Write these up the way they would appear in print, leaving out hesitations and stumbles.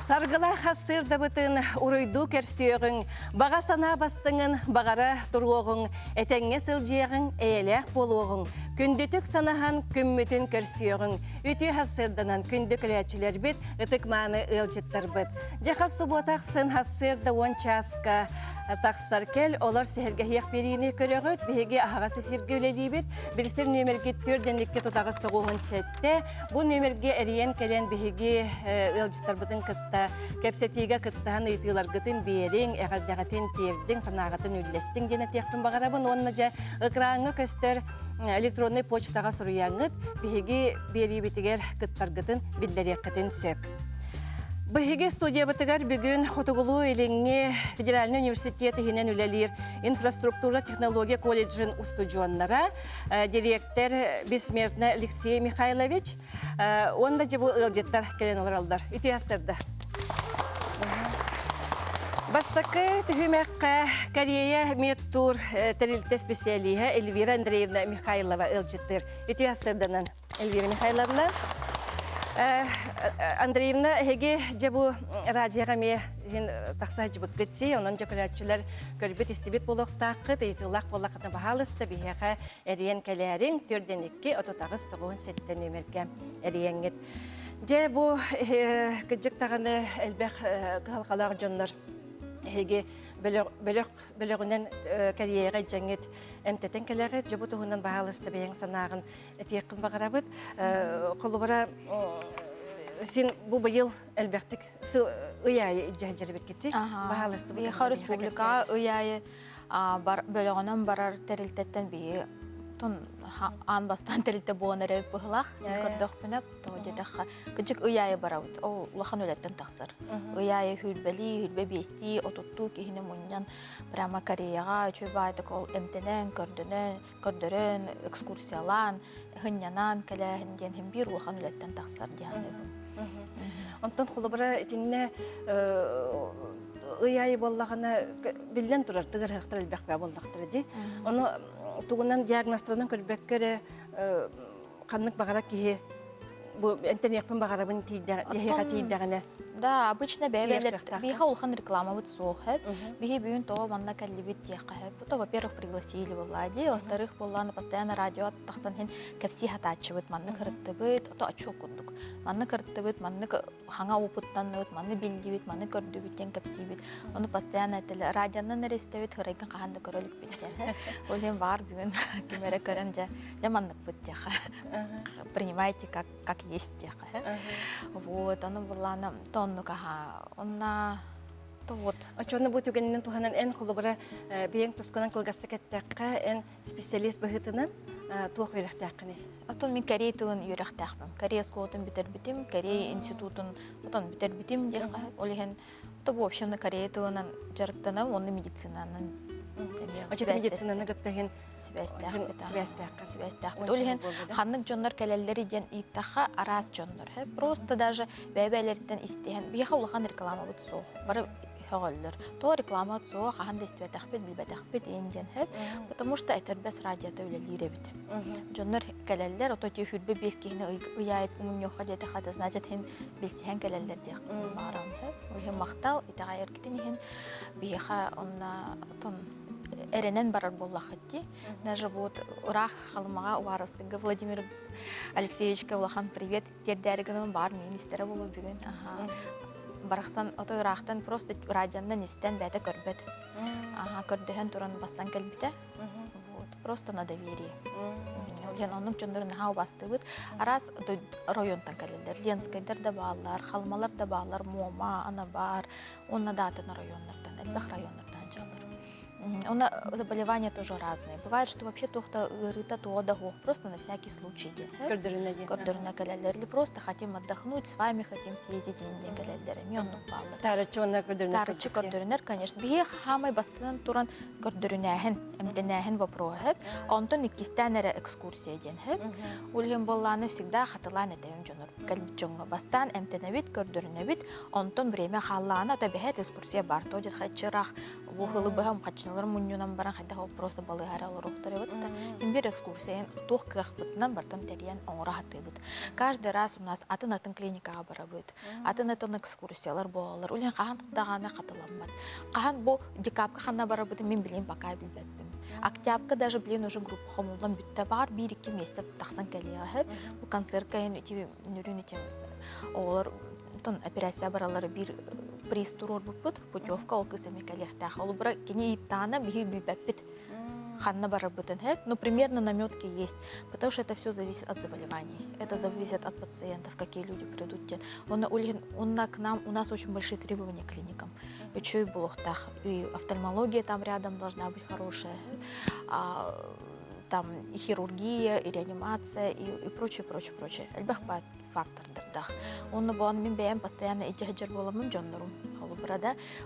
Саргыла хассырда бытын уройду керсиөгүң, бага сана бастыңын, багара туруогуң, этеңге сылжиягың, эйлек болуогуң, күндүтүк санахан күммүтүн керсиөгүң, үтү хассырданан күндүк рәчилер бит, ытык маны ылжыттар бит. Жаха суботаксын хассырда 10 часка тақсар кел, олар сәхерге хияқ берейіне көрігіт, бейге ағасы фирге өлелейбет, білістер нөмерге 4-лекке тұтағыз тоғуын сәтті. Бұл нөмерге әріен кәлен бейге ылжыттар бұдың кітті, кәпсетейге кіттіған ұйтылар күтін берің, әғалдағатын тердің, санағатын үллестің дені тектің бағарабын. Онына жа ұқыраңы көстер электронный почтаға сұруяңыт, бейге берейбетігер кіттар күтін білдері қытын сөп. Быһиге студия бытыгар бүгүн Хотугулу Эленге Федеральный университеты хинен үлелир инфраструктура технология колледжин устудионнара директор бессмертный Алексей Михайлович. Онда жабу ылжеттар келен оларалдар. Үті асырды. Бастакы түхімәққа Корея медтур тәрілті специалиға Эльвира Андреевна Михайлова ылжеттір. Үті асырдынан Эльвира Михайловна. Андреевна, хеге жабу радиоға ме тақса жабыт кетсе, онын жакыратчылар көрбет истебет болуқтақы, дейтілақ болақытын бағалысты бейеға әріен кәләрің түрденекке ототағыз тұғуын сәттен өмерге әріенгет. Жабу күджік тағаны әлбәқ қалқалағы жонлар хеге бөлігінен кәрияға жәңет әмтетен кәләғет, жабу тұғынан бағалысты бейен санағын әтеқін бағарабыт. Қолыбыра сен бұл бұйыл әлбәқтік ұяйы жәжәрбет кетсе, бағалысты бұйыл. Бейха республика ұяйы бөлігінен барар тәрілтеттен бейі ан бастан тәрілті болын әріп бұғылақ, көрдіқ пініп, тоғыдедақа күджік ұяйы барауыд, ол лақан өлеттен тақсыр. Ұяйы хүлбәлі, хүлбә бейсті, отутту кейіні мұниян прямо Кореяға өчөй байтық ол әмтенен, көрдірін, экскурсиялан, ғынянан, кәләхінден хімбір лақан өлеттен тақсыр дейіне бұл. Онтан қолыбыра етінне ұяйы боллағына білден тұрар, тұғыр ғықтыр әлбәқ бә боллақтыр де. Оны тугунан диагнострадан көрбөккөрө каннык багара кие бу интернеттен багарабын тийдягана. Да, обычно бебелер биха улхан реклама вот сохеп, бихи бүйүн то манна каллибит тиякахеп. То, во-первых, пригласили влади, во-вторых, болланы постоянно радио тахсан хин кепси хатачыбыт, манны кырыттыбыт, то ачо кундук. Манны кырыттыбыт, манны ханга опыттаныбыт, манны билдибит, манны көрдүбүттен кепсибит. Оны постоянно этеле радионун нерестебит, хырайкын каханды көрөлүк биттен. Олен бар бүгүн кимере көрөн жа маннык бит тияха. Принимайте как есть тияха. Вот, аны болланы онна то вот. Очоны бу түгеннен туханан эн холобра бең тусканан кылгасты кеттакка эн специалист быгытынан туак верехтакны. Атон мен Корея тылын юрехтакпым. Корея школатын битербитим, Корея институтун отон битербитим де. Олеген то в общем на Корея тылынан жарыктанам, онны медицинанын. Очоны медицинаны гыттагын связьтак. Олеген ханнык жоннор келелleri ден иттаха арас жоннор. Просто даже бебелерден истеген. Бияха улахан реклама бут со. Бары хәгәлләр. То реклама со хаһан дистәт тахбит билбәт тахбит инден һәп. Потому что это без радиода үлелире бит. Жоннор келеллер ото тефүрбе бескене уяйт муньо хадәте хата значит һин билсән келеллер дә барам һәп. Олеген мактал итагайр китен бияха онна тон эренен барар боллахатти. Даже вот урах халмага Уваровского Владимир Алексеевичка улахан привет тердәргенем бар министры булып бүген. Барахсан ото урахтан просто радиондан истен бәте көрбөт. Көрдөһөн туран бассан келбите. Вот, просто на доверие. Ян onun чондорун хау бастыбыт. Арас районтан келелер, Ленскайдар да баллар, халмалар да баллар, Мома, ана бар. Онна даты на районнардан, элбэх районнардан жалар. Заболевания тоже разные. Бывает, что вообще тухта рыта туодаго, просто на всякий случай. Кордорина калялер. Или просто хотим отдохнуть, с вами хотим съездить день калялер. Мённу баллар. Тарычы кордоринер, конечно. Бие хамай бастан туран кордоринахен, эмденахен вопросеп. Антон иккистанера экскурсия ден. Ульгем болланы всегда хатылан этем жонор. Калбичонга бастан эмтеневит кордориневит. Антон время халлана табихет экскурсия бар. Тодет хачырах Ухылы быхам качналар муннюнан баран хайда хол просто балыгара олорухтар эбитта. Имбир экскурсиян тух кахбытнан бартан териян оңра хатыбыт. Каждый раз у нас атын клиникага барабыт. Атын экскурсиялар болалар. Улен кахан дагана катыламбат. Кахан бу декабрга ханна барабыт мен билем пока билбетпим. Октябрьга даже блин уже группа хомулдан бүтте бар 1-2 месяц тахсан келига. Бу концерт кайын тиби нүрүн этим олар тон операция баралары бир приз турор бупут путевка ол кысымекалехта. Ол бра кини иттана биги билбеппит. Ханна барабытын хэп, но примерно наметки есть, потому что это все зависит от заболеваний. Это зависит от пациентов, какие люди придут. У нас очень большие требования к клиникам. Еще и блохтах, и офтальмология там рядом должна быть хорошая, там и хирургия, и реанимация, и прочее. Эльбах фактор дырдах. Он мы беем постоянно и джаджар боламын джоннорум.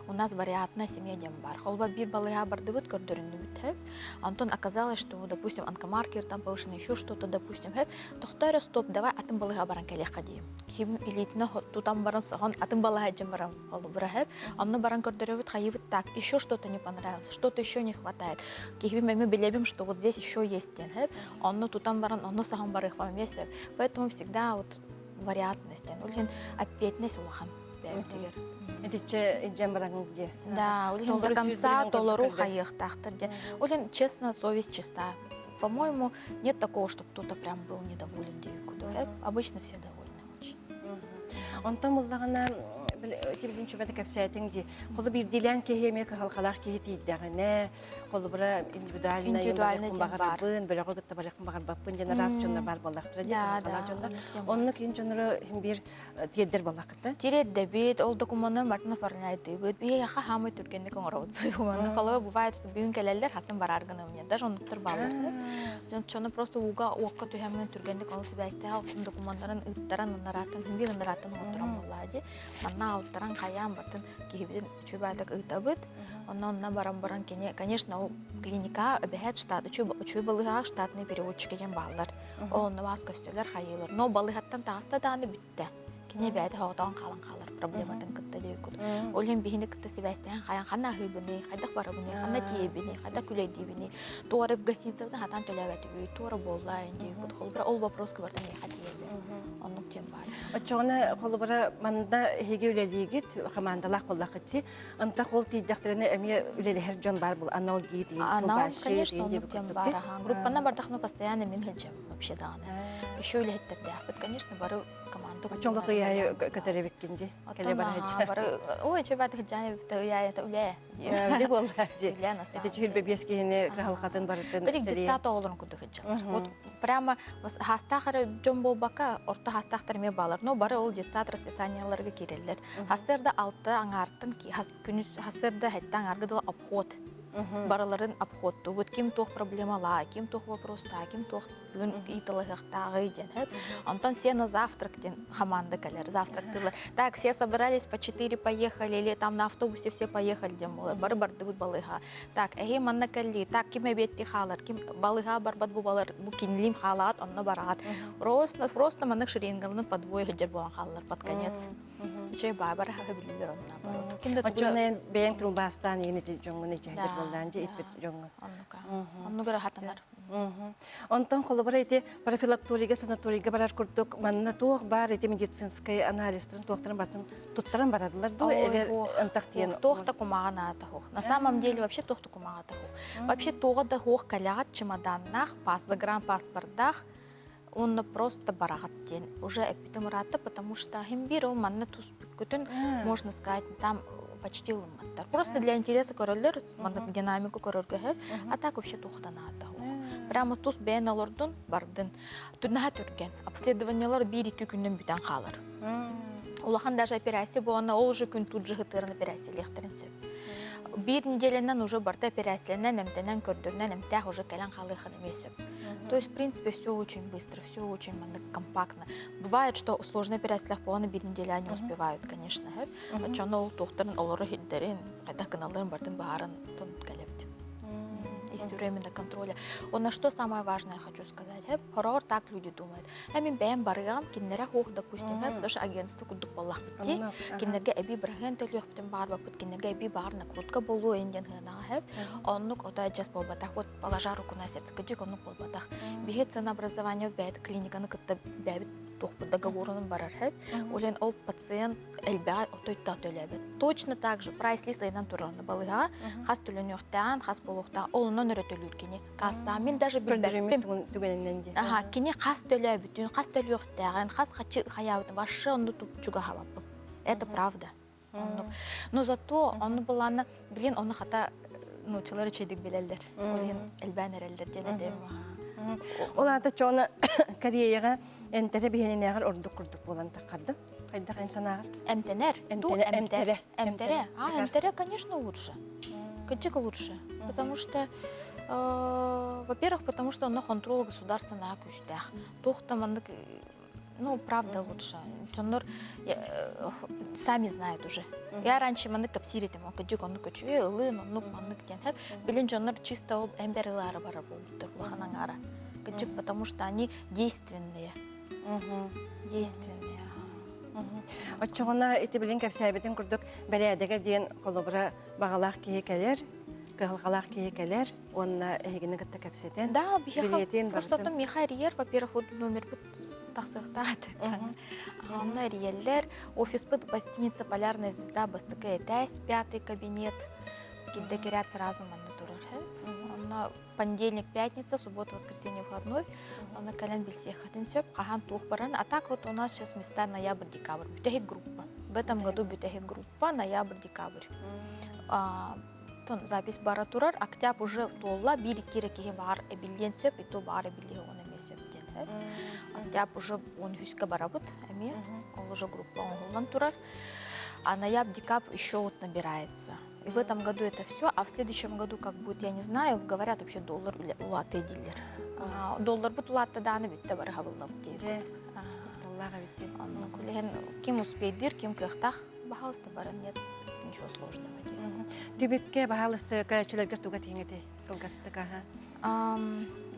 У нас вариантная семья дембар. Холба бир балыга бардывыт көрдөрүнүбүт. Антон оказалось, что, допустим, онкомаркер там повышено, еще что-то, допустим, тохтара стоп, давай атын балыга баран келех кадим. Ким илитно тутам баран сон атын балыга жембарам холбра хэп. Анны баран көрдөрүбүт хайыбыт так, еще что-то не понравилось, что-то еще не хватает. Ким мы билебим, что вот здесь еще есть тен хэп. Анны тутам баран, анны саган барых вам месяц. Поэтому всегда вот вариантность. Улин опетнес улахан. Это джембаран где? Да, улин до конца толору хаях тахтар. Улин честно, совесть чиста. По-моему, нет такого, чтобы кто-то прям был недоволен девику. Обычно все довольны очень. Он там уллагана тибилин чөбәтә кәпсәтеңди. Холы бир дилән кеһеме халкалар кеһи дигәне, холы бер индивидуальный багарбын, бер гыгытта бар багарбын дигән раз чөннәр бар балактыр ди. Онны кин чөннәр бир тиедер балакты. Тиредде бит ол документтар мартына фарнайды. Бит би яха хамы түргәнне коңрот. Бу холы бувает бүгүн келәләр хасын барарганы менә. Даже онуктыр балар. Чөннәр просто уга окка төһәмнән түргәнне консы бәстә халкын документларын ыттаран наратын, бир наратын отырам булады. Манна алтаран каян бартын кибиден чөбәдәк ыйтабыт. Оннан барам кене, конечно, ол клиника бәһәт штат, чөб балыга штатный переводчик дигән баллар. Онны вас костюлар хайылар. Но балыгаттан таста даны битте. Кене бәдә хавтан калар проблематын кытта дигән. Олен бихине кытта сибәстән каян ханна хыбыны, хайдак барыбыны, ханна тиебине, хайдак күләдибине. Туарып гостиницада хатан төләвәт бүй, туары болла инде. Ол вопрос кыбардан хатиебе. Оннук тем бар. Очоны холбара манда хеге үлелигит командалар коллакытчы. Анта хол тиддәктерне әмия үлеләр җан бар бул аналогия диген. Конечно, оннук тем бар. Группана бардахны постоянно мин хәҗәм вообще даны. Еще үләттердә. Конечно, бары команда. Очонга кыя катеребек кинди. Келе бар хәҗә. Ой, чөбәт хәҗәне бит я это үлә. Үле булды ди. Это чүл бебескене халкатын барытын. Бик детсат оларын күдә хәҗә. Вот прямо хастахары җон болбака орта хастахтар ме балар. Но бары ол детсат расписанияларга кирелләр. Хасырда 6 аңартын ки күнүс хасырда хәтта аңарга да обход. Бараларын обходту. Вот ким тох проблемала, ким тох вопроста, ким тох бүгүн италыгактагы ден. Антон все на завтрак ден команда келер. Завтрак тылы. Так, все собрались по 4 поехали или там на автобусе все поехали ден. Бары барды бут балыга. Так, эге манна келли. Так, ким эбетти халар, ким балыга барбат бу балар, бу кинлим халат, онна барат. Просто маннык шеренгамны подвой гыжыр болган халар под конец. Чей бабар хабилдер онна. Кимде очоны бең тылбастан егене жоңгыны жайдыр болдан же ипет жоңгы. Онну гара хатанар. Онтон холобара ите профилакторига санаторига барар курдук. Манна туох бар ите медицинский анализтен туохтарын бартын туттаран барадылар. Ду элер антактен. Тохта кумагана тахох. На самом деле вообще тохта кумага тахох. Вообще тога да хох калягат чемоданнах, паспортах. Он просто барахаттен. Уже эпитемрата, потому что химбиру манна тус көтөн, можно сказать, там почти лыматтар. Просто для интереса короллер, манна динамику королгө, а так вообще тухтаната. Прямо тус бен алордун бардын. Тунна түрген. Обследованиялар 1-2 күндөн бүтән калыр. Улахан даже операция болғанда ол же күн тут же гытырын операция лектеринсе. Bir неделянан уже барта операциянан, эмтенен көрдөрнен, эмтях уже калан халыхын эмесеп. То есть, в принципе, все очень быстро, все очень компактно. Бывает, что сложные операции полно bir неделя они успевают, конечно. Чоно тухтарын олору хиддерин, кайда каналарын бартын баарын тон калепти. И временного контроля. Он на что самое важное хочу сказать. Хорор так люди думают. Амин бэм барыгам киннере хох, допустим, потому что агентство кудук баллах битти. Киннерге эби барыган төлөк битен барба бит киннерге эби барна крутка болу энден хана. Оннук ота час болбатах. Вот положа руку на сердце, каджик оннук болбатах. Бихет ценообразование бэт клиниканы кытта бэбит тух по договору барар. Улен ол пациент эльба отой та төлөбет. Точно так же прайс-лист айнан тураны балыга. Хас төлөнөктан, хас болуктан олунан өрөтөлүр кини. Касса мен даже билбеппим. Ага, кини хас төлөбүтүн, хас төлөктаган, хас хачы хаябытын башы онду тупчуга хабаппы. Это правда. Но зато onu буланы, билин оны хата нучылары чейдик билелдер. Олен элбан эрелдер денедем. Оларда чоны Кореяга энтере бихененегер ордук курдук болан такарды. Кайда кайсанагыр? МТНР? МТР. МТР? МТР, конечно, лучше. Качек лучше. Потому что, во-первых, потому что он контроль государственного кустях. Тухтаманнык, ну, правда лучше. Чоннор сами знают уже. Я раньше маннык капсиритем, качек он качуе, лын, он маннык тенхеп. Билин чоннор чисто ол эмберлары бара болуптур, лоханангара. Качек, потому что они действенные. Действенные. Оччоғына ити білін кәпсәбетін күрдік бәләдігі дейін қолыбыра бағалақ кейекелер, қығылғалақ кейекелер, онына әйгіні күтті кәпсәтен. Да, просто там мехайриер, во-первых, вот номер бұд тақсықтады. Онына риеллер, офис бұд гостиница «Полярная звезда», бастықы әтәс, 5-й кабинет, скидді керят сразу манды тұрыр. Понедельник, пятница, суббота, воскресенье, выходной. На колен бельсех один сөп, кахан тух баран. А так вот у нас сейчас места ноябрь-декабрь. Бютехи группа. В этом году бютехи группа ноябрь-декабрь. Запись бара турар, октябрь уже толла, били кирекихи бар эбилден сөп, и то бар эбилден он эме сөп ден. Октябрь уже он хүске барабыт, эме, он уже группа он турар. А ноябрь-декабрь еще вот набирается. И в этом году это все, а в следующем году, как будет, я не знаю, говорят вообще доллар улаты дилер. Доллар будет улаты даны битте барга булна битте. Долларға битте. Кулеген ким успейдир, ким кыхтах бахалысты бары, нет ничего сложного. Түбекке бахалысты кәрәчелерге туга теңеде кылгасты каха.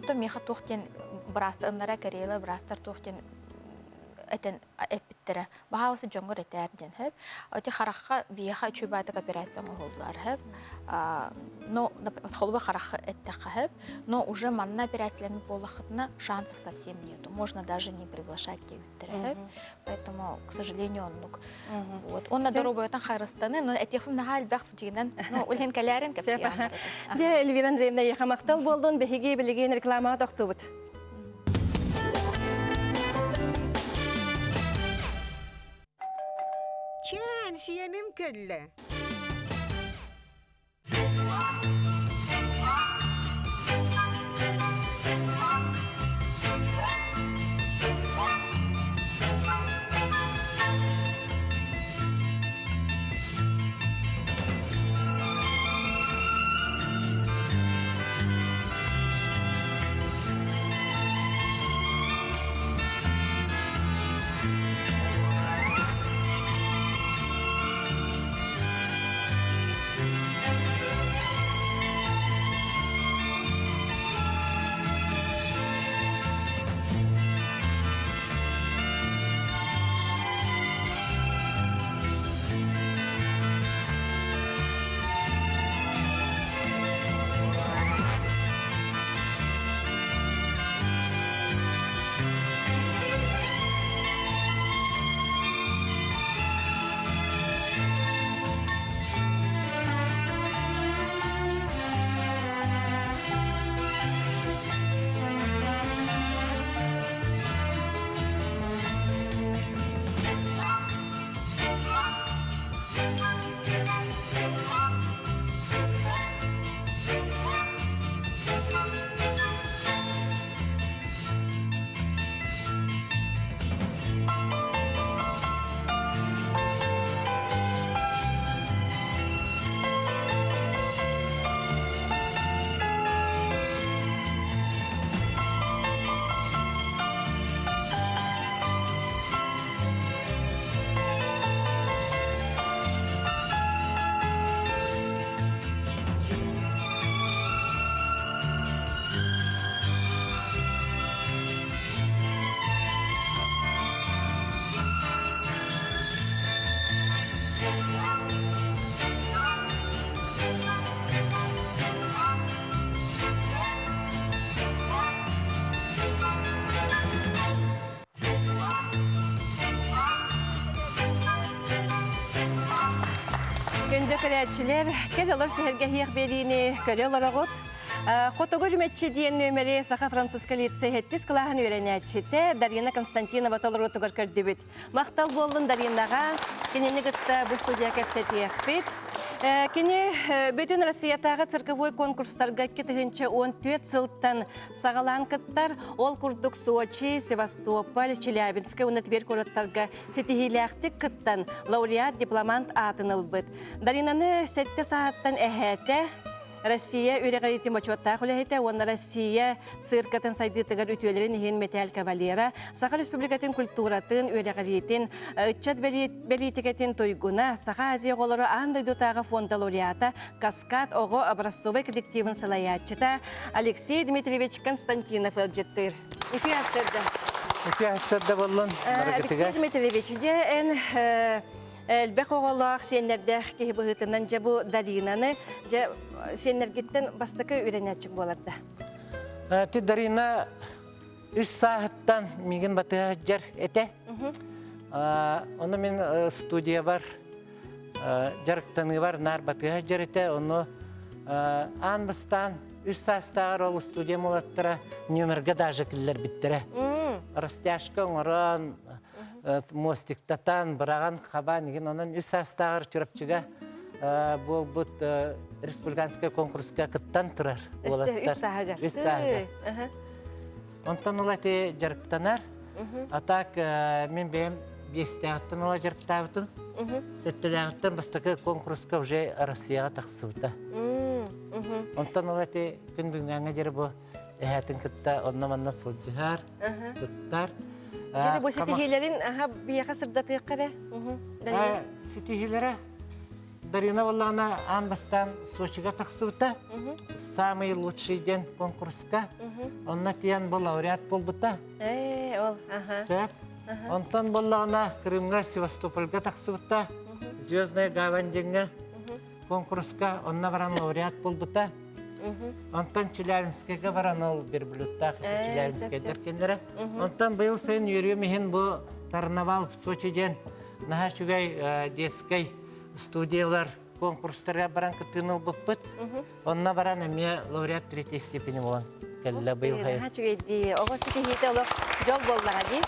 То меха тохтен брасты ыннара кәрелі, брастар тохтен этен эпиттере. Бахалысы жоңгор этерден хеп. Оти харакка бияха чөбатык операция олдулар хеп. Но холба харакка эттека хеп, но уже манна операцияларны болахытына шансов совсем нету. Можно даже не приглашать кебиттере. Поэтому, к сожалению, вот он на дорогу это хайрыстаны, но этих нахал бах футинен, ну улен калярен капсиян. Же Эльвира Андреевна яхамактал болдун бехиге билеген реклама токтубут. Чан сияным кэллэ. Күнді көрәтшілер, кәл олар сәхерге хияқ беріні көрі олар оғыт. Қотығы үрметші дейін нөмірі Саха французка лицей хеттіз қылағын өрәнәтшіті Дарина Константинова толыр отығыр көрді бүт. Мақтал болын Даринаға, кенені ғытта бұл студия кәпсәті еқпет. Кені бүтін Россиятағы цирковой конкурстарға кетігінші 14 сылттан сағалан кыттар, ол күрдік Сочи, Севастополь, Челябинск, ұнытвер көріттарға сетігіліяқтік кыттан лауреат дипломант атын ұлбыт. Даринаны 7 сағаттан әхәті Россия үрәғарейті мочуаттағы үләйті, оны Россия циркатын сайдытығыр үтелерін ең метал кавалера, Саха Республикатын культуратын үрәғарейтін, үтчат бәлейтікетін тойгуна, Саха Азия қолыры андайдутағы фонда лауреата, Каскад оғы образцовый коллективын сылаятчыта Алексей Дмитриевич Константинов әлжеттір. Үті әсірді болын. Алексей Дмитриевич, Әлбәқ оғалақ сенердәқ кейі бұғытынан жабу Даринаны сенергеттен бастықы үйренетчік боларды. Ти Дарина 3 сағыттан меген батыға жар әті. Оны мен студия бар, жарықтаны бар, нар батыға жар әті. Оны анбыстан 3 сағыстағыр ол студия молаттыра нөмірге дажы кіллер біттірі. Растяшка оңыран, мостиктатан, бұраған қабан, онын 3 сағыстағыр түріпчіға бұл бұд республиканская конкурсқа қыттан тұрар. 3 сағығар. 3 сағығар. Онтан олаты жарықтанар. Атак мен бәйім 5 тәғіттен ола жарықтағытын. 7 тәғіттен бастықы конкурсқа уже Россияға тақсыбыта. Онтан олаты күн бүгінгі жері бұл әхәтін күтті, онна-манна сұлжығар, күттар. Жері бұл сетігейлерін бияға сырдатығы қара? Сетігейлері Дарина Валлана анбастан Сочиға тақсыбыта. Самый лучший ден конкурсқа. Онна тиян бұл лауреат болбыта. Сөп. Онтан Валлана Крымға, Севастопольға тақсыбыта. Звездная гавань денге конкурсқа. Онна баран лауреат болбыта. Онтан Челябинскіге баран ол бір блюттақ Челябинскіге дәркендері. Онтан бұл сен үйрі мехен бұл карнавал в Сочиден наға шүгай детскай студиялар конкурстарға баран күттіңіл бұппыт. Онна баран әме лауреат 3 степені болан. Кәлі бұл ғайы. Наға шүгайді. Оғы сеті хейті олық жол болдыға дейіп.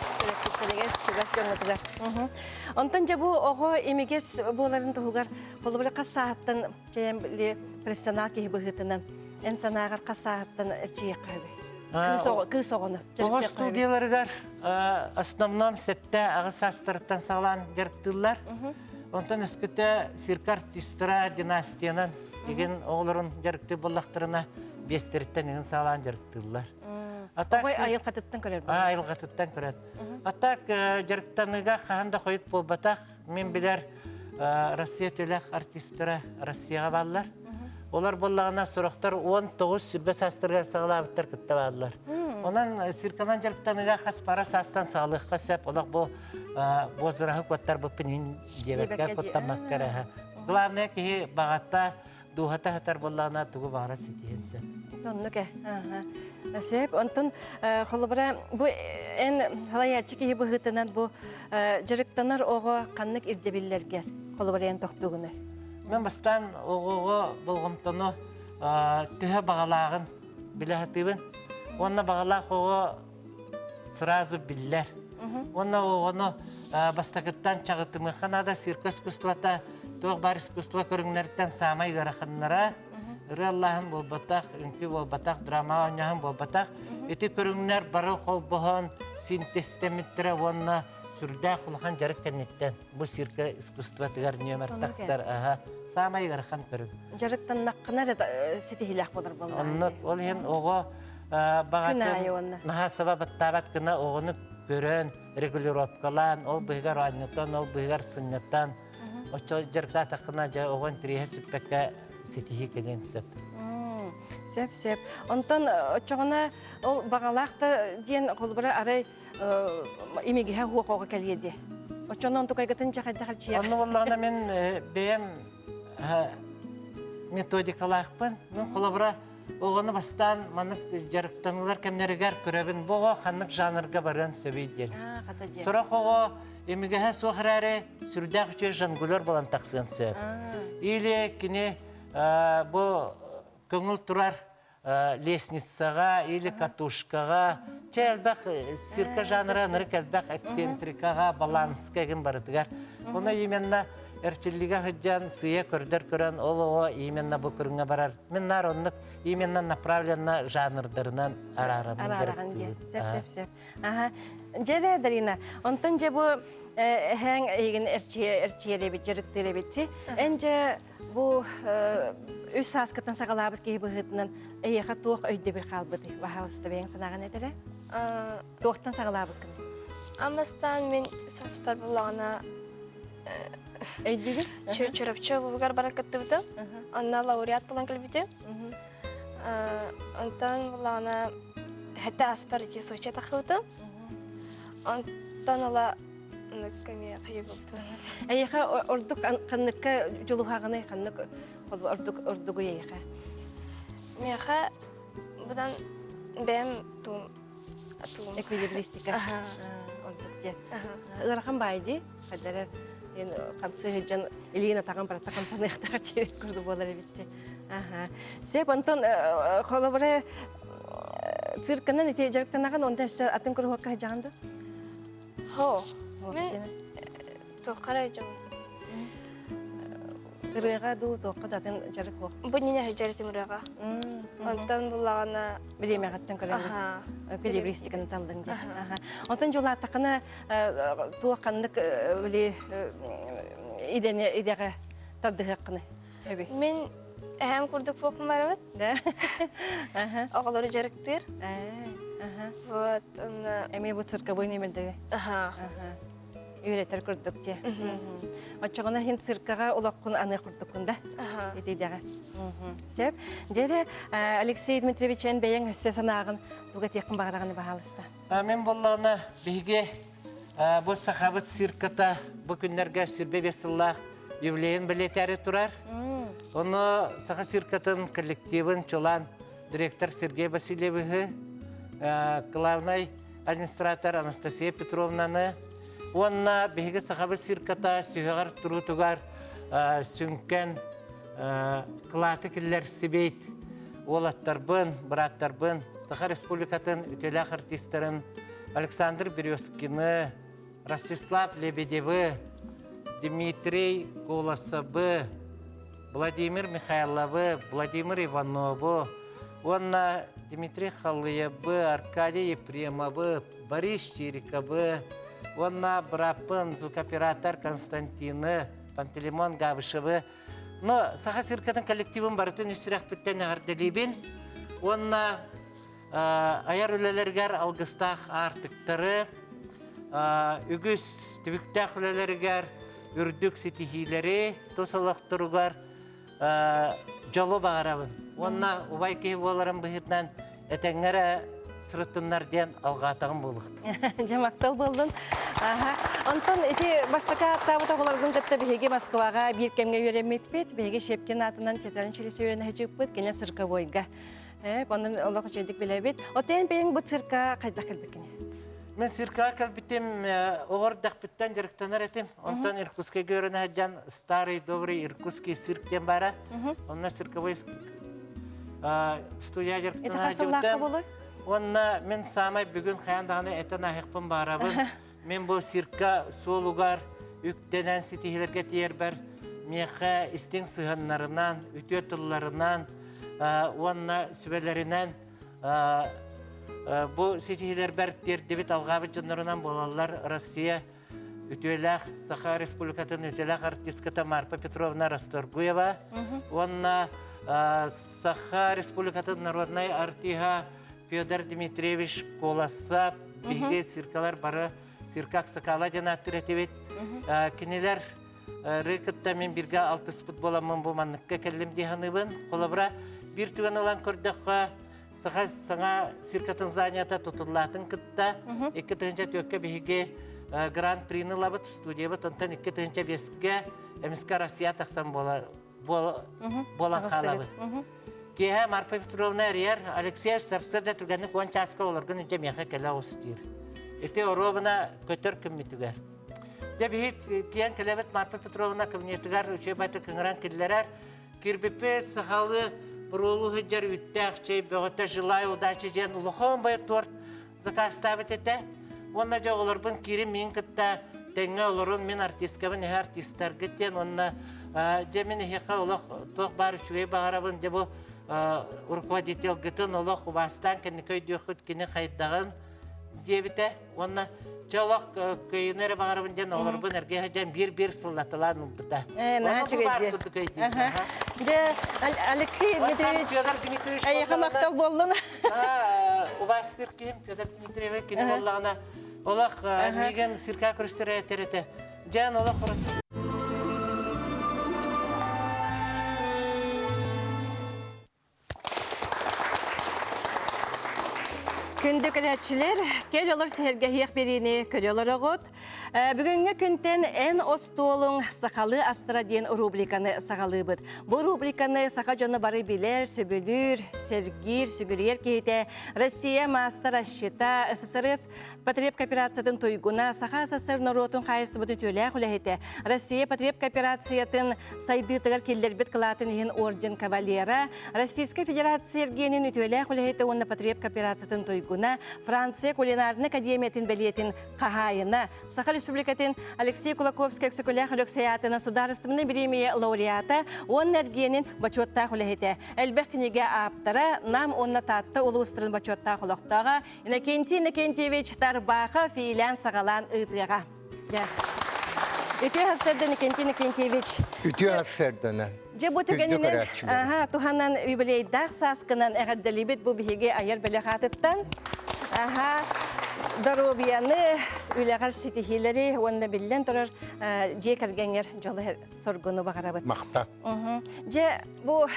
Онтан жа бұл оғы емегес боларын тұғығар қолы қас сағаттан профессионал кейі бұғытынан ән санағар қас сағаттан әрчейек қайбы. Күс оғыны. Оғы студияларығар основном сәтті ағыс астырыттан сағылан дәрктілілер. Онтан үскіті цирк артистыра династиянан еген оғылырын дәркті болақтырына бестеріттен еген сағылан дәрктілілер. Оғай айыл қатыттан көрер бұл? Айыл қатыттан көрер. Атак дәрктаныға қағанда қойыт болбатақ, мен білер Россия төләқ артистыра Россияға балылар. Олар болағына сұрақтар 19 сүрбе састырға сағылабыттар күтті балылар. Онан сирканан дәрктаныға қас пара састан сағылыққа сөп, олақ бұл бозырағы көттар бұппын дебекке көттамаққар әхі. Главное кеге бағатта дуғата хатар болағына тұғы бағара сетейінсі. Оннуке. Сөп, онтын қолыбыра бұл ән халаячы кейі бұғытынан бұл жырықтанар оғы қаннық ирдебеллергер қолыбыра ән тоқтуғыны. Мен бастан оғығы болғымтыны түхі бағалағын біләхетібін. Онна бағалақ оғы сразу біллер. Онна оғыны бастақыттан чағытымы қанада сирка искусствата, тоқ бар искусства көріңнерден самай ғарақыннара. Үрі Аллахын болбатақ, үнкі болбатақ, драма ойнағын болбатақ. Эти көріңнер бары қол бұғын, синтестеметтірі онна сүрдә құлған жарық кәнеттен. Бұл сирка искусства тігар нөмір тақсар. Самай ғарақын көрің. Жарықтан наққынар сетігіләқ болыр болар. Ол ең оғы бағатын наға сабабаттабат кіна оғыны көрін, регулировкалан, ол бұйғар ойнытан, ол бұйғар сыннеттан. Очо жарықта тақына жа оғын тірейе сүппәкке сетихи кеден сөп. Сөп. Онтан очоғына ол бағалақты ден қолбыра арай емегіға хуақоға кәледі. Очонон тукайгатын жакайда халчия. Оны валлағына мен бәйем методикалақпын. Мен қолабыра оғаны бастан маңық жарықтанылар кәмнерігер көрәбін бұға қанық жанрға барған сөбейден. Сұрақ оға емігіға соғырары сүрдәқ үшер жангулар болан тақсын сөп. Или кіне бұл көңіл тұрар лестницаға или катушкаға, әлбәқ сирка жанры ныры кәлбәқ эксцентрикаға, балансқа еген барытығар. Оны именно әртіліге хүдден сыя көрдер көрін, ол оға именно бұл көріңе барар. Мен нар онық именно направленно жанрдарынан арараған де. Сәп. Жәрі, Дарина, онтын же бұл әң еген әрчиелебет, жырықтелебетті, әнже бұл үс саскаттан сағалабыт кейі бұғытынан әйеға тоқ өйді бір қалбыды. Бағалысты бәйін санаған әдірі? Тоқтан сағалабыт кім? Амастан мен саспар бұлағына Өйдегі? чүріпчі бұғар бара кітті бұды. Онна лауреат болан кілбіді. Онтан бұлағына хәтті аспар ете соча тақы бұды. Онтан ола көме қиы бұқты. Әйеға ордық қанныққа жолуғағыны қаннық ордығы әйеға? Меға бұдан бәм туым. Эквилибристика. Ордық де. Ұларған байды, қадары қамсы хеджан Элина таған баратта қамсаны иқтаға терек көрді болар әбетті. Сөп, онтон қолабыры циркынан ете жарықтанаған, онда әшті атын көрі хоққа хеджағанды? Хо, мен тоққара жам. Кырыға ду тоққа датын жарық хоқ. Бұл нене хеджары теміріға. Онтан бұлағына... Білеме қаттан көрі. Пелебристиканы талдың де. Онтан жолы аттақына туаққандық идеға талдығы қыны. Мен әм күрдік болқым бар өт. Да? Оғылары жарықтыр. Әме бұл цирковой немелдігі. Үйретер күрдік де. Отчағына хин циркаға олаққын аны күрдіккінді. Етейдіға. Сәп. Жәрі Алексей Дмитриевич ән бәйен өссе санағын тұғат еқін бағарағаны бағалысты. Мен болағына біге бұл сақабыт цирката бұл күндерге сүрбе бесіллақ юбилейін білетәрі тұрар. Оны сақа циркатын коллективын чолан директор Сергей Васильевығы, главный администратор Анастасия Петровнаны, онна бігі сақабыт цирката сүйеғар тұрутығар сүнкен қылаты кілер себейт олаттарбын, браттарбын, Саха Республикатын үтеләқ артистерін Александр Березкины, Ростислав Лебедевы, Дмитрий Колосовы, Владимир Михайловы, Владимир Ивановы, онна Дмитрий Халыевы, Аркадий Епремовы, Борис Чириковы, онна брапын звукоператор Константины, Пантелеймон Габышевы. Но Саха циркатын коллективын барытын үсірек біттен ағарделейбен. Онна аяр үлелергер алғыстақ артықтары, үгіз түбіктақ үлелергер үрдік сетихилері, тосылық тұруғар жолы бағарабын. Онна ұбай кейі боларын бұхытнан әтәңгәрі сұрыттынлар ден алғатағын болықты. Жамақтал болдың. Онтан, бастақа аттабыта боларғын көтті бігеге Москваға бір кемге өремет бет, бігеге Шепкен атынан кетерін челесі өрені әжіп бет, кене цирковойға. Онын олығы жедік біле бет. Отен бейін бұл цирка қайда кәлбекіне? Мен цирка кәлбетім, оғыр дақпеттен директорнар етім. Онтан Иркутский көріні әджан старый, добрый Иркутский цирктен бара. Онна цирковой студия директорнар Онна мен самай бүгін қаяндағаны әтін ағықпын барабын. Мен бұл цирка солуғар үктенен сетихилерге тиер бар. Меқа істің сығынларынан, үте тұлларынан, онна сүбелерінен бұл сетихилер бар дебет алғабы жынларынан болалар Россия үтеләқ Саха Республикатын үтеләқ артистката Марпа Петровна Расторгуева. Онна Саха Республикатын народной артиға Федор Дмитриевич Колосов, біге циркалар бары циркак сақала ден аттыр әтебет. Кенелер рекетта мен бірге алтыс бұт боламын бұманныққа кәлім дейханыбын. Қолабыра бір түген алан көрдіққа саңа циркатын занята тұтылатын күтті. Екі түгінші төкке біге гран-прины лабыт студия бут онтан 2-5-ге эмиске Россия тақсан болан қалабыт. Кеһе Марфа Петровна Риер, Алексей Сарсырда түргенік 10 часка оларғын үнче меха кәлі остыр. Эте оровына көтөр күммітігер. Дебихит тиян кәлебет Марфа Петровна кабинетігер үше байды кіңіран келдерер. Кирбепе сахалы бұрулу хүджер үттәқ чей бөғыта жылай удачы жен ұлықын бай торт закаставит ете. Онна жа оларбын кирим мен кітті тәңе оларын мен артисткабын артисттар кеттен. Онна жемін хеқа олық тоқ бар үшуей бағарабын дебу руководитель гытын олық убастан кәнекөй дөқіт кені қайдағын дебіті. Онна Чолок көйінері бағарабын ден оларбын әрге жан бір сылдатылан ұлбыта. Алексей Дмитриевич, әйеқі мақтал болдың. Убастыр кейім, Петр Дмитриевич, кені болағына олақ меген сирка көрістері әтереті. Жан олақ құрат. Күнді көрәтшілер, кел олар сәрге хеқ беріне көрелер оғыт. Бүгінгі күнтен ән остуолың сақалы астыра ден рубриканы сақалы бұд. Бұл рубриканы сақа жоны бары білер, сөбілір, сәргір, сүгірер кейті Россия мастер ашшыта ССРС потреб кооперациятын тойгуна сақа СССР нұротын қайысты бұдын төләқ үләхеті. Россия потреб кооперациятын сайдытығыр келдер бет қылатын ен орден кавалера. Российская Федерация ергенін төләқ үләхеті онна потреб кооперациятын тойгуна. Франция кулинарный академиятын білетін қағайына. Саха Республикатын Алексей Кулаковский өксікілі Алексеятына сударыстымны премия лауреата он әргенін бачуатта құлығыты. Әлбәқ кінеге аптара нам онна татты ұлыстырын бачуатта құлықтаға. Иннокентий Иннокентьевич Тарбаха фейлән сағалан ұйтыға. Үтіе хастырды Иннокентий Иннокентьевич. Үтіе хастырдыны. Же бұты гәнінен туханнан юбилейдақ сасқынан әғірділібет бұл біхеге айыр білі қатыттан. Дарубияны үләғар сетихилері онына білден тұрар же кәргенер жолы соргуну бағарабыт. Мақта. Же бұл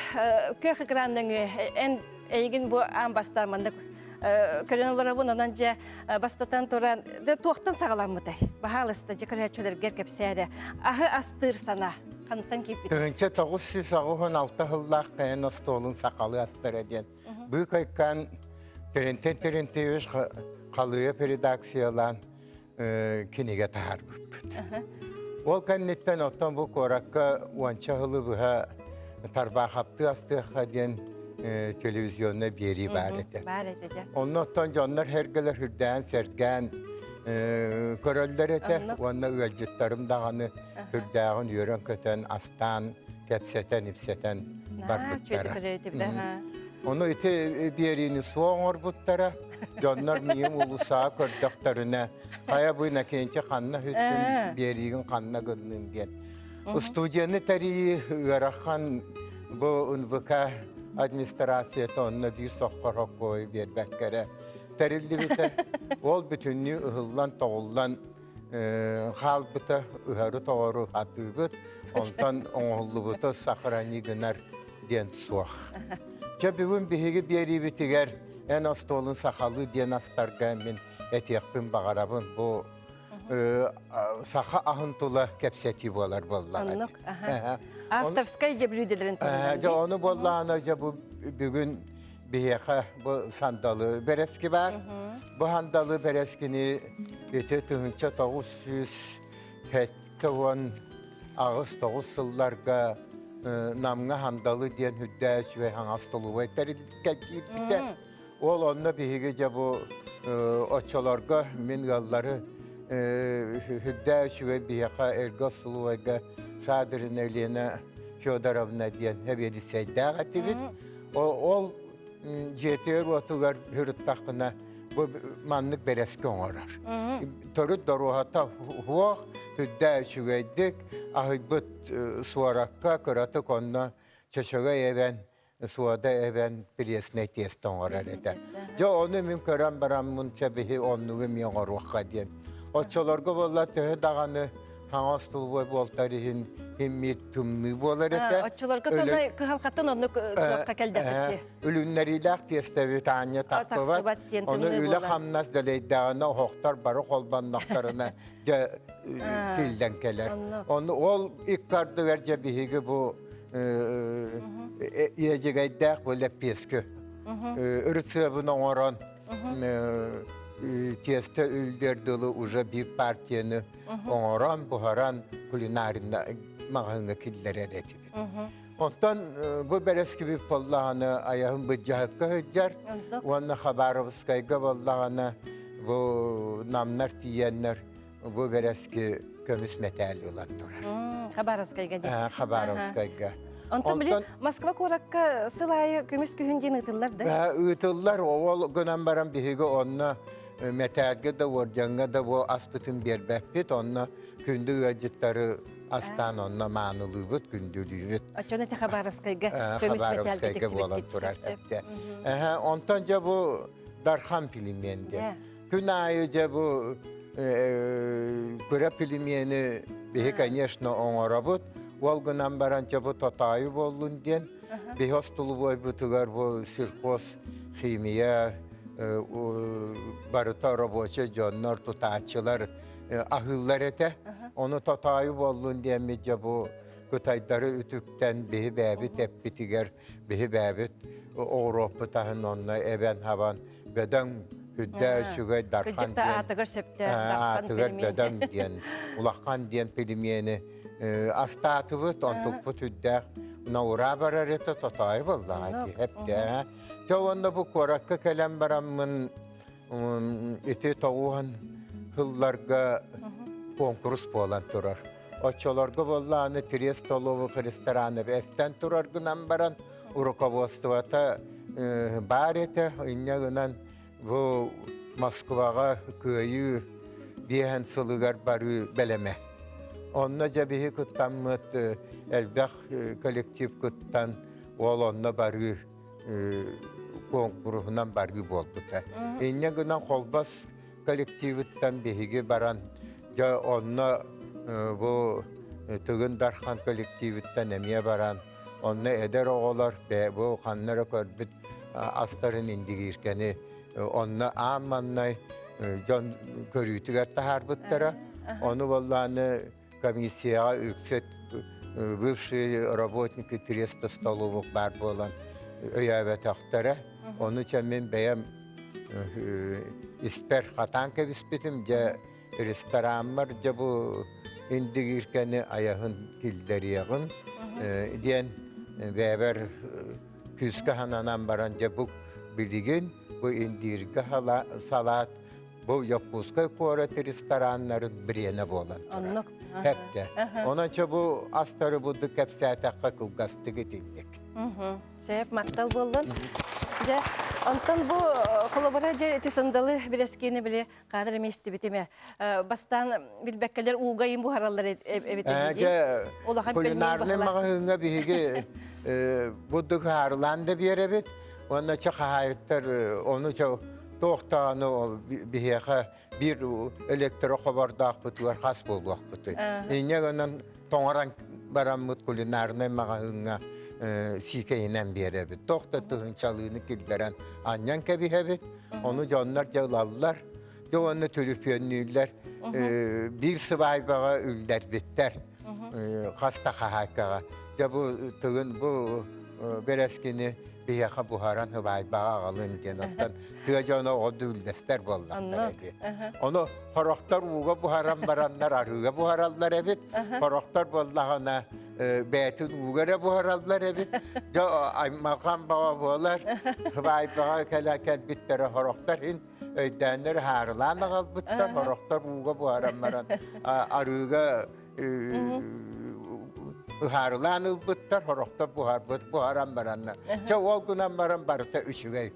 көк экрандың әйгін бұл аң бастаманды көрен олары бұн онан же бастатан тұран тоқтан сағаламыдай. Бағалысты же көрәтшілер кепсәрі. Ағы астыр сана. Төгінші 996 ғыллақ қайын остолын сақалы астыр әден. Бұл қайқан түрінтен өз қалуы передакциялан кенеге тағар бұппыд. Ол кәннеттен оттан бұл қораққа уанча ғылы бұға тарбақапты астыққа ден телевизионна бері бар еді. Оның оттан жанлар әргілер хүрдән сәрген көрөлдер ете, онна үйәлжеттарым дағаны үрдәғын үйерен көтен астан, кәпсетен, ипсетен бар бұттара. Оны еті беріні соңыр бұттара, жонлар мейім ұлыса көрдіқтарына, қая бұйна кенче қанна хүттін берігін қанна күннің ден. Студияны тәрі үйераққан бұл НВК администрацияты онына бір соққыр қой бербәккәрі. Тәрілді біті, ол бүтінні ұғылан тоғылан қал біті ұғары тоғыру аты бұт, онтан оңғылы бұты сақыраны гінар ден суақ. Жа бүгін бігі бері бітігер, ән остолын сақалы ден астарға мен әтеқпін бағарабын. Бұл сақа ағын тұла кәпсеті болар болар. Авторскай жебрүйделерін тұрын. Оны болағына бүгін Бейеқа бұл сандаlı берески бар. Бұл сандаlı берескini өте түгінші 950 ағыз 9 сылларға намға сандаlı ден хүддәш ве хаңастылуы әттәрі. Ол онына бейге бұл очаларға мен ғаллары хүддәш ве бейеқа әргастылуыға шадырын әлені Федоровна ден әбеді сәйдәға тебет. Ол жетер отугар хүріттақына бұл маннық берескі оңырар. Тұрыт дұруғата хуақ, хүдді шүгейдік, ағыбыт суараққа көраты қонна чашыға әвен, суада әвен біресіне тесті оңырар еді. Жо оны мен көрім барам мұн чәбігі оннығы мен оңырваққа ден. Отчаларға болла түхі дағаны hangastıl boy boltarı himmet tümlü bolar ete. Отчолорга тона кыхалкаттан онну туакка келдепти. Ülünleriyle tiyestevi tanya taklı var. taksıbat diyen Onu tümlü öyle bolar. hamnaz deleydağına hohtar barı kolbanlaklarına tilden keler. Onu ol ilk kardı verce bihigi bu yiyecek böyle piskü. Irısı bunu oran tiyeste ülderdili uca bir partiyeni oran buharan kulinarında mağını killere retip. Ondan bu bereski bir pollağını ayağın bıcahıkka hıccar. Onu habarımızkayga pollağını bu namlar tiyenler bu bereski kömüs metali olan durar. Хабаровскайга ди. Habarımızkayga. Онтон биле Москва коракка сылайы көмүс күһүнден ытыллар да. Ütüller o günden baran bihigi onna metalge de orjanga da bu aspıtın berbepit onna kündü öcütleri astan onna manılıyıt gündülüyüt. Очоно те Хабаровскайга көмүс металл Habarımızkayga olan детектив durar кетсеп. septe. Ondanca bu Darhan filmiyende. Gün ayıca bu Kore filmiyeni bihi конечно oңorabut. Ol günden baranca bu tatayı bollun diyen. Bihi hostulu boy butugar bu sirkos, химия, barıta roboça canlar tutaçılar ahıllar ete. Onu tatayı bollun diyen midce bu kıtayları ütükten bihi bäbi teppitiger, bihi bäbi Avrupa tahın onunla eben havan beden hüdde şüge darkan Кыжыкта diyen. атыгыр септе Atıgır beden diyen, ulakkan diyen filmiyeni astatıbıt, ontukput hüdde Naura barar ete tatayı vallahi hep de. Çoğunda bu korakka kelem baramın eti tavuğun hıllarga konkurs bolan turar. Oçolarga vallahi Tristolovu restoranı esten turar günen baran Urukovostovata bar ete inyağınan bu Moskvaga köyü bihen sılıgar barı beleme. Onna cebihi kuttanmıt elbək kolektiv kuttan ol onna barı konkuruhunan barı boldu da. İnne günen kolbas kolektivittan bihigi baran ja onna bu tığın darxan kolektivittan emiye baran onna eder oğular bu kanlara körbüt astarın indigirkeni onna amannay jon körütüger taharbıttara onu vallahi комиссия yüksek бывшие работники Треста столовых бар болан öyevet aktara. Onu için ben beyem isper hatanka bispitim ce restoranlar ce bu indigirkeni ayağın killeri yağın diyen beber küske hananan baran ce bu bilgin bu indirge salat bu yapıska kuarete restoranların birine bolan. Оннук. Hep de. Onun için bu astarı bulduk hepsi atakka kılgastı gidildik. Сеп мактал болдун. Же онтон бу холобара же эти сындаlı билескени биле кадыр эмести битеме. Бастан билбеккелер угайын бу хараллар эбете. Kulinarne mağahına bihigi bulduk harlandı bir evet. Onun için hayatlar onu çok Toxtanı bihexe bir elektro xabardaq butular xas bolduq butu. İnneğinden toңaran baramut kulinarne mağahına sikeyinen bir evet. Toxtatığın çalığını kilderen anyan kebihebet. Onu canlar cağlallar. Onu tülüpyönlüler. Bir sıvay bağa üller bitter. Xasta xahakağa. Ya bu tığın bu bereskini bihexe buharan hıvay bağa alın diyen ondan tığacağına o düldester bollanlar edi. Onu horoktar uğa buharan baranlar arığa buharallar evet. Horoktar bollağına beytin uğara buharallar evet. Makam bağa boğalar hıvay bağa kelaket bittere horoktar hin öydenler harılan ağal bitler. Horoktar uğa buharan baran arığa harlan ılbıttar, horokta buharan baranlar. Çoğul günen baran barıta üşügey.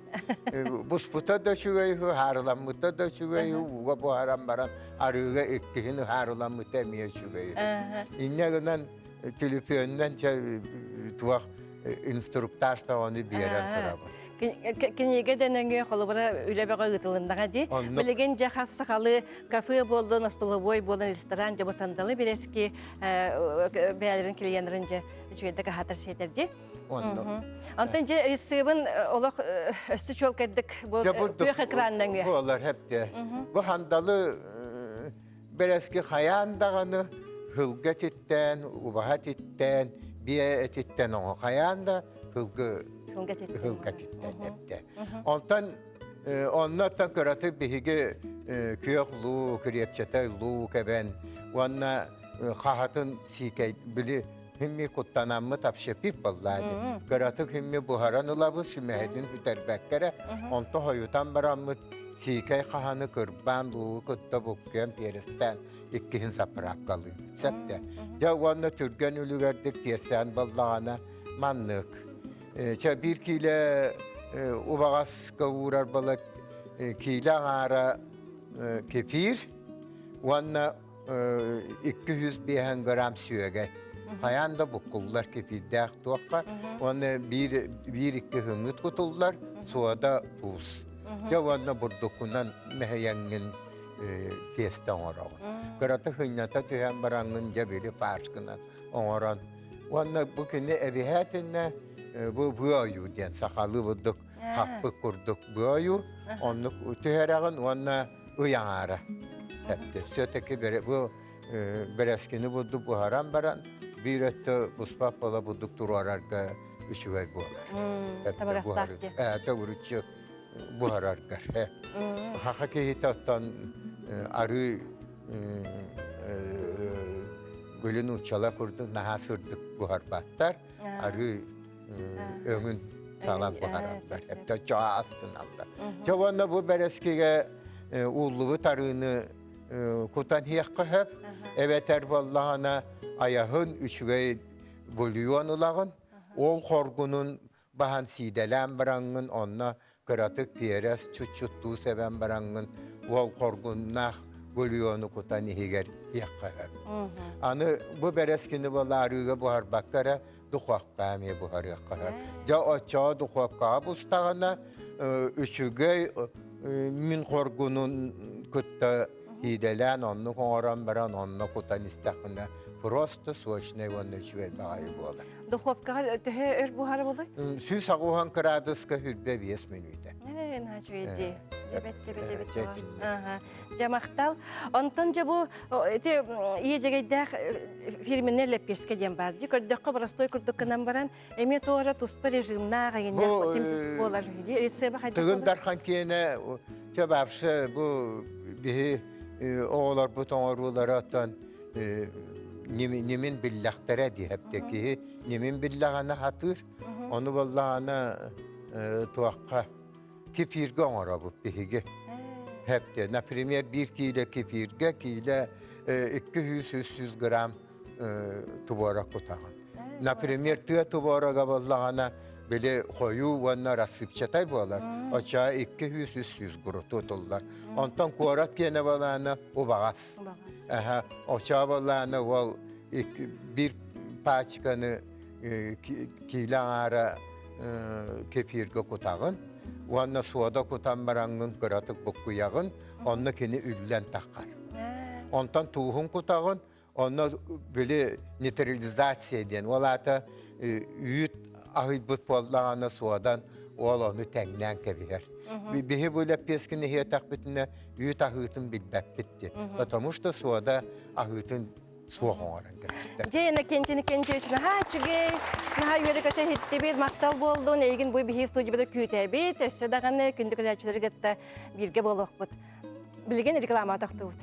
Busputa da şügey, harlanmıta da şügey, uğa buharan baran, arıga ikkihin harlanmıta emiye şügey. İnne günen tülüpyönden tuğak instruktaj da onu bir yere turabı. Кенеге денеңе холобара үлебега ытылындаға ди. Билеген жахас сақалы кафе болдон, столовой болдон, ресторан жа басандалы берески бәлерин келгендерин же жүгедегі хатар сетерди. Антон же ресебин олақ өсті чол кәддік бұйық экраннан үй. Олар хепте. Бу хандалы берески хаяндағаны хылға титтен, убаға титтен, бие титтен оңы хаяндағаны хылга титтен депте. Оннаттан көраты биһиги күйөк луу, кирепчетай луу кебен, онна хахатын сикей били химми куттанаммы тапшепип боллады. Көраты химми бухаран улабы сүмәһедин үтербәккере, онто хойутан бараммы сикей хаханы кырбан луу кутта буккен перестен иккихин сапырап калы. Сәпте. Я онна түрген үлүгердик тиесен боллағана маннык. Bir kile ubağas kavurar balık kile ara kefir, vanna 200 bihen gram süege. Hayanda bu kullar kefir dağ tuğka, vanna bir iki hümüt kutullar, suada tuz. Ya vanna burdukunan meheyengin testten orağı. Kıratı hınyata tühen barangın cebeli parçkınan oran. Vanna bu kine evihetinne bu buayu diyen sakalı bulduk, kapı kurduk buayu, onluk tüherağın onunla uyanara. Hepti. Söteki bu bereskini bulduk bu haram baran, bir ette buspapala bulduk durararga üçüvey bualar. Tabarastakki. Tavurucu buharargar. Hakiki hitattan arı gölün uçala kurdu, naha sürdük buhar battar, arı ömün talan buharanlar. Hep de çoğa astın aldı. Çoğunla bu bereskige uğulluğu tarığını kutan hiyakı hep. Evet erballahına ayahın üçüge buluyon ulağın. Ol korgunun bahan sidelen barangın onna kıratık piyeres çut seven barangın. Ol korgunnak bulyonu kutan higer hiyakı hep. Anı bu bereskini valla arıga buhar bakkara duhak bami buhar yakar. Ja açağı duhak kabustağına üçüge min korgunun kutta hidelen onu koran baran onu kutan istakına prosto soğuşne onu üçüge dahi bolar. Duhopka tehe ör buhar bolay? Süs ağuhan kıradıska hürbe 5 minüte. Ne hacıydı? Evet. Jamaqtal. Ondan ja bu iyeceğe filmlerle peske diyen barcı. Kördükka barastoy kördükkanan baran eme toğra tuspa rejimna gayenne temp bolar hidi. Retsebe haydi. Tığın darxan kene cevapşı bu bihi oğlar bu toğruları atan nimin billahtere di hepteki nimin billahana hatır. Onu vallahana tuakka kefirge onara bu bihige. Hep de. Naprimyer 1 kilo kefirge kilo 200-300 gram tuvara kutağın. Naprimyer tığ tuvara vallahana böyle koyu vanna rasipçatay bolar. Aşağı 200-300 gram tutullar. Ondan kuarat kene vallahana o bağız. Aşağı vallahana val bir paçkanı kilo ara kefirge kutağın. Vanna suada kutan barangın kıratık bukku yağın, onunla kini üllen takkar. Ondan tuğun kutağın, onunla böyle neutralizasya ediyen, olata üyüt ahıbıt bollağına suadan onu tenglen kebiher. Bihi böyle peskini hiye takbitine üyüt ahıtın bilbek bitti. Потому что suada ahıtın soğan oran gelişti. Jeyna kençini için ha çünkü naha yörükete hitti bir maktal boldu. Negin bu bir stüdyoda kütebit. Eşe dağını kündük açıları gitti birge boluq bud. Bilgen reklama taktı bud.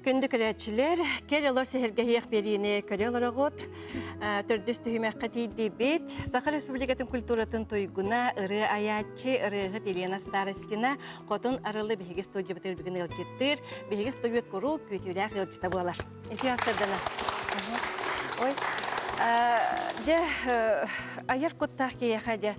Kündük reçiler, kelyalar seherge hiyaq beriyini kelyalar ağıt. Tördüstü hümeqqa tiydi bit. Sakha Respublikatın kulturatın toyguna ırı ayatçı, ırığı Elena Starostina, qotun arılı bihigi stüdyo bitir bugün ılcıttır. Bihigi stüdyo kuru kütüylək ılcıta bolar. Eti asırdana. Oy. Ayar kuttaq keyaxa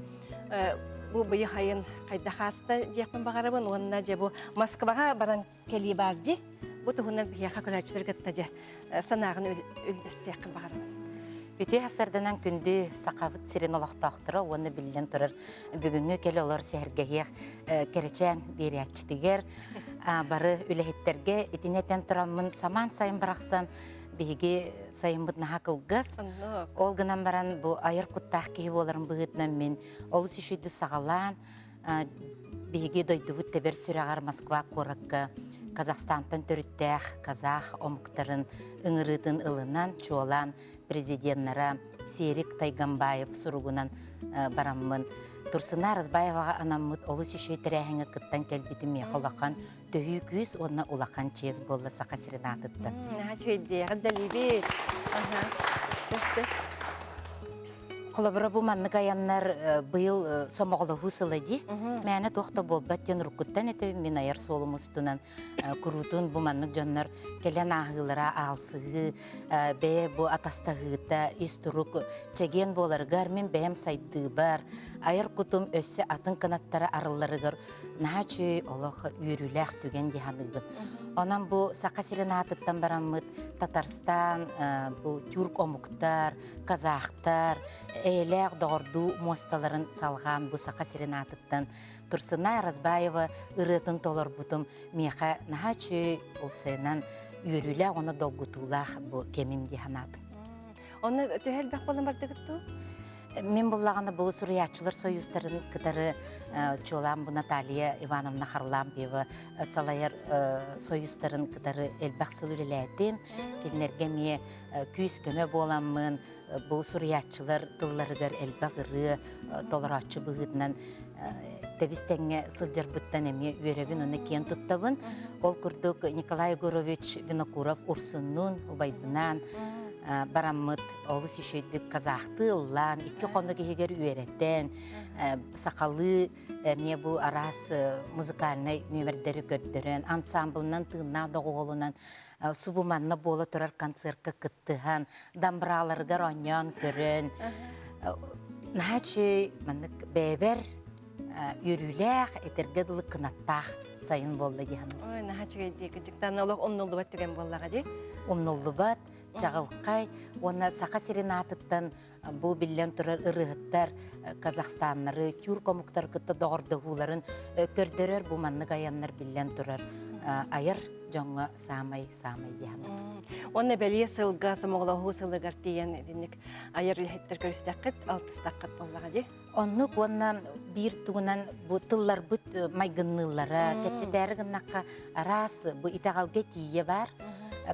bu bıyıq ayın qayda xasta diyaqın bağarabın. Onunla bu Moskvaga baran keli bardi. бу туһунан бияха көрәчләр гыттаҗа санагын үлдәстәк кылбарам. Үтө хасарданан күндү сақавыт сирен олақтақтыры, оны білден тұрыр. Бүгінгі келі олар сәргеғеq керечен бериятчытыгер, бары үләхеттерге итинетен тұрамын саман сайын барақсан, бейге сайын бұднаға қылғыз. Ол гынан баран бұл айыр құттақ кейі боларын бұғытнан мен, ол сүшүйді сағалан, бейге дойды бұд тебер сүрағар Москва қорыққа, Казахстантан төріттәқ, казах омықтарын ыңырытын ылынан чуалан, президенттара Серик Тайгамбаев суругунан бараммын. Турсына Разбаеваға анаммыт олы сүшей тірәхіңі кыттан кәлбетіме қолақан төхі күйіс онына улақан чез болы сақа сиренатытты. Қолабыра бұл манны қаяннар бұйыл сомағылы хусылыди. Мәні тоқта бол бәттен ұрқыттан әті мен аяр солым ұстынан күрутын бұл манны жонлар келен ағылыра алсығы, бәе бұл атастағыта, истұрық чәген боларғар мен бәйім сайды бар. Айыр құтым өссі атын қанаттары арыларығыр. Наға чөй олық үйріләқ түген деханығын. Онан бұл сақа сиренатыттан барамыд Татарстан, бұл түрк омуктар, казахтар, әйләқ доғырду мосталарын салған бұл сақа сиренатыттан. Турсына Разбаева ұрытын толар бұтым меқа наға чөй олсайынан үйріләқ оны долгутулақ бұл кемім деханатын. Оны төхәлбәқ болын барды күтту? Мен бұллағаны бұл Сурьячылар союздарын кітары чолам бұл Наталья Ивановна Харлампева салайыр союздарын кітары әлбәқ сылылеләдім. Келінерге ме күйіс көмі боламын, бұл Сурьячылар тылларығар әлбәқ ұры толыратшы бұғытынан тәбістәңе сылжар бұттан әме өребін оны кен тұттабын. Ол күрдік Николай Егорович Винокуров Урсуннун, Убайбынан, бараммыт олы сүшөйдік казақты ұллан, икі қонды кегер үйереттен, сақалы не бұл арас музыкальный нөмірдері көрдірін, ансамблынан тығына доғолынан, субуманна болы тұрар концертқа кіттіған, дамбыраларғар оньон көрін. Нәчі бәбер үйріләқ, етергеділі кынаттақ сайын болды дейін. Ой, нәчі өйдегі жүктен олық омнылды бат түген болыға дей? Омнылды бат, жағылқай, оны сақа сиренатыттан бұл білен тұрар ұрығыттар Казахстаннары, түрк омуқтар күтті доғырдығуларын көрдірер бұл маннық аяннар білен тұрар айыр жоңға самай дейін. Оны бәлие сылға, самоғылығы сылығар дейін едінік айыр үлхеттер көрістәқіт, алтыстаққыт болыға дей? Оннук онна бир тугунан бу тыллар бут майгыннылара, кепсетәрі гыннаққа рас бу итағалға тие бар.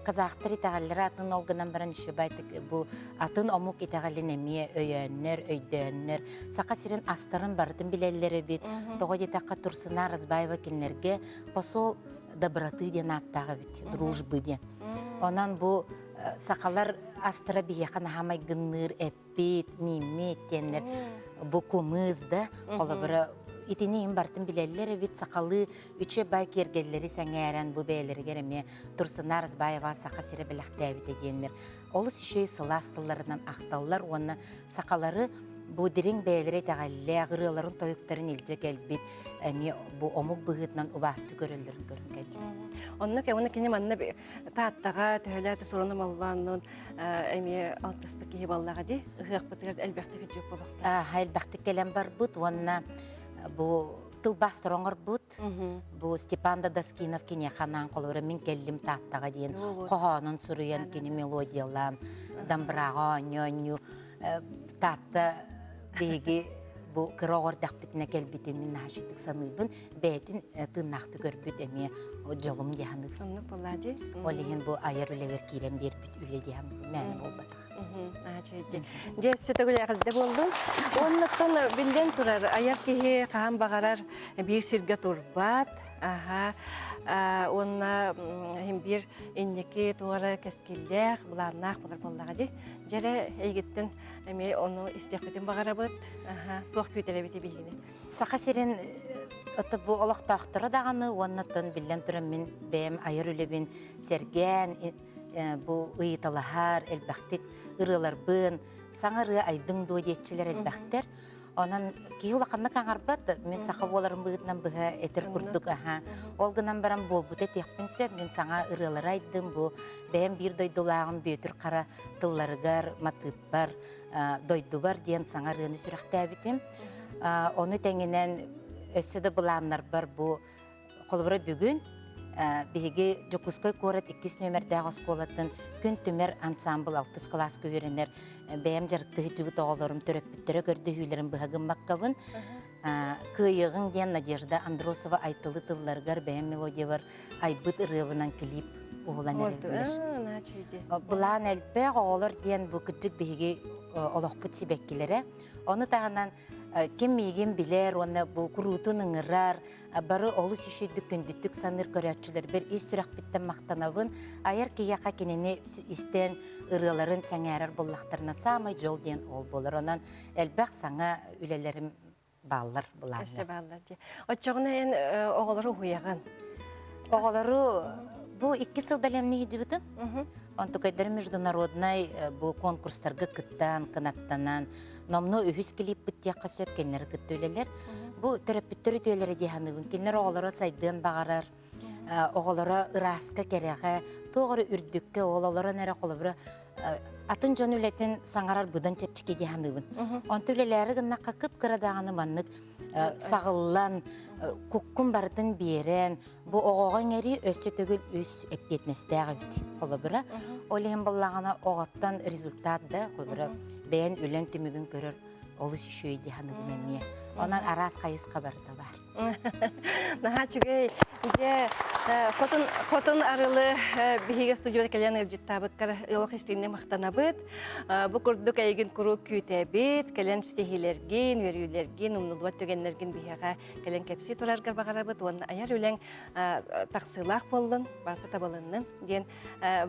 Казахтар итағаллары атын олғынан баран үші байтық бу атын омук итағалын әме өйәннер, өйдәннер. Сақа сирен астарын бардың білелері бит. Тоғы детаққа Турсына Разбаева келінерге посол доброты ден аттағы бит, дружбы ден. Онан бу сақалар астыра бияқан хамай гынныр, әппет, мимет денер. Бу комыз да, қолы бірі итинейін бартын білелері бит сақалы үші бай кергелері сәңәрән бұ бәйлері кереме Турсына Разбаева сақа сірі біліқті әбіті денер. Олы сүшей сыластыларынан ақталылар, оны сақалары бұ дирин бәйлері тәғалілі ағырыларын тойықтарын елже кәлбет, әме бұ омық бұғытынан ұбасты көрілдерін көрін кәлбет. Онны кәуіні кене манны тааттаға төхіләті сұрыным алланын әме алтыспы кейі баллаға де, ұғық бұтығыр әлбәқтігі жөп болуқта. Әлбәқті кәлем бар бұд, онына бұ тыл бастырыңыр бұд, бұ Степан Дадаскинов кене қанан қолыры мен кәлім тааттаға дейін, қоғанын сұрыян кене мелодиялан, дамбыраға, ню таатта бейге bu kırağır dağıtına gelbitimin naşidik sanıbın beytin tırnaktı görüp emi jolum diyanı. Anlık boladı. Olihin bu ayar ölever kilem bir bit öyle diyanı mənim olmadı. Açıydı. Cevsi tөгülerde buldum. Ondan bilden turar ayar ki kahan bağarar bir sirge turbat. Aha. Onna hem bir inneki tuara keskiller bulanaq bular bolladı. Jere egitten emi onu istekledim bağarabıt. Aha. Tuaq kütelebiti bilgini. Saqa siren ata bu olaq taqtırı dağını ondan bilden turam min bem ayar ölebin sergen bu ıyıtalahar elbaqtik ırılar bın saŋarı aydın doyetçiler elbaqter. Онан киюлақанна каңарбат, мен сақа боларын бұғытнан бұға әтір күрдік, ол гынан баран бол бұт әтекпін сөп, мен саңа ұрылар айдым, бұл бәйім бір дойдулағын бөтір қара тылларығар, матып бар, дойду бар, дейін саңа рыны сүріқті әбітім. Оны тәңінен өссіді бұланлар бар, бұл қолыбыра бүгін, Биһиги жокуской корат 2 нөмердәге сколатын күн түмер ансамбл 6 класс көверенер бәям жарыктыгы жыбыт оголорум төрөппүттөрө көрдү хүйлерин быһагын маккабын кыйыгын ден Надежда Андросова айтылы тылларгар бәям мелодия бар айбыт ырыбынан клип оголан элебилер. Булан элбе оголор ден бу кыжык биһиги олокпут сибеккилере. Оны тагынан кем меген билер, оны бұл күрутын ыңырар, бары олы сүшүйдік күндіттік саныр көрәтшілер бір ес сүрақ біттен мақтанабын, айар кейяқа кенені істен ұрыларын сәңәрір боллақтарына самай жол ден ол болыр. Онан әлбәқ саңа үлелерім баллар бұланды. Әсі баллар де. Отчоғына ән оғылары хуяған? Оғылары бұл 2 сыл бәлемні ежібітім. Он tukayдар международный bu konkurslarga kıttan, kınattanan, nomnu ühüs kilip bittiyaqa söp kenleri kıttöyleler. Bu töröpüttörü töyleri dihanıbın. Kenler oğalara saydığın bağarar, oğalara ıraska kereğe, toğarı ürdükke oğalara nere kolabıra atın jön ületin sangarar budan çepçike dihanıbın. On töyleleri gınnaqa kıp kıradağını manlık sağıllan, kukkun barıtın beren, bu oğağın eri östü tögül üs epyetnestəği biti. Kolabıra, oleyim ballağına oğattan rezultat da, kolabıra, beğen ölen tümügün görür, olu süşüydi hanıgın emiye. Ondan aras kayız kabarı da var. Naha çünkü Қотын арылы бігі студиода кәлен ұржыттабыққар ұлық істейіне мақтанабыд. Бұл күрдік әйгін күру күйтәбет, кәлен стихилерген, өрюлерген, ұмнылуат төгенлерген бігіға кәлен кәпсі тұрарғар бағарабыд. Оны аяр өлен тақсылақ болын, барты табылынның ден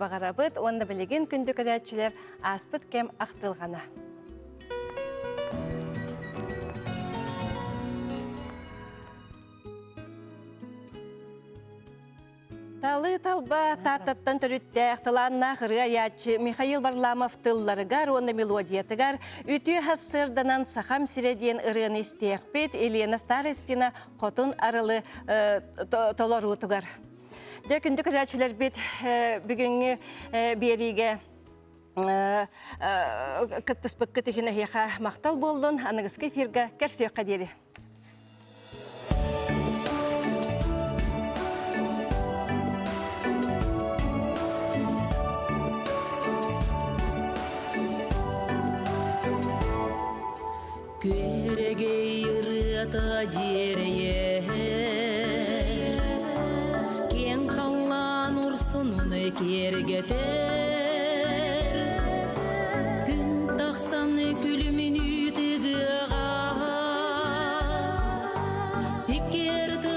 бағарабыд. Оны білеген күнді көрәтшілер аспыт кәм ақтылғана. Талы талба тататтан түріттәк, таланна қырға ятчы Михаил Варламов тылларыгар, оны мелодиятыгар, үті хассырданан сахам сиреден ырын істеқпет, Елена Старостина қотын арылы толарутыгар. Дөкінді күрәтшілер бет бүгінгі беріге күттіспік күтігіне хеқа мақтал болдың, анығызғы эфирға кәрсеуқа дері. Күрегей ырыта жерeye Кен қалан ұрсынуны кергетер Күн тақсаны күлімін үтігіға Секерді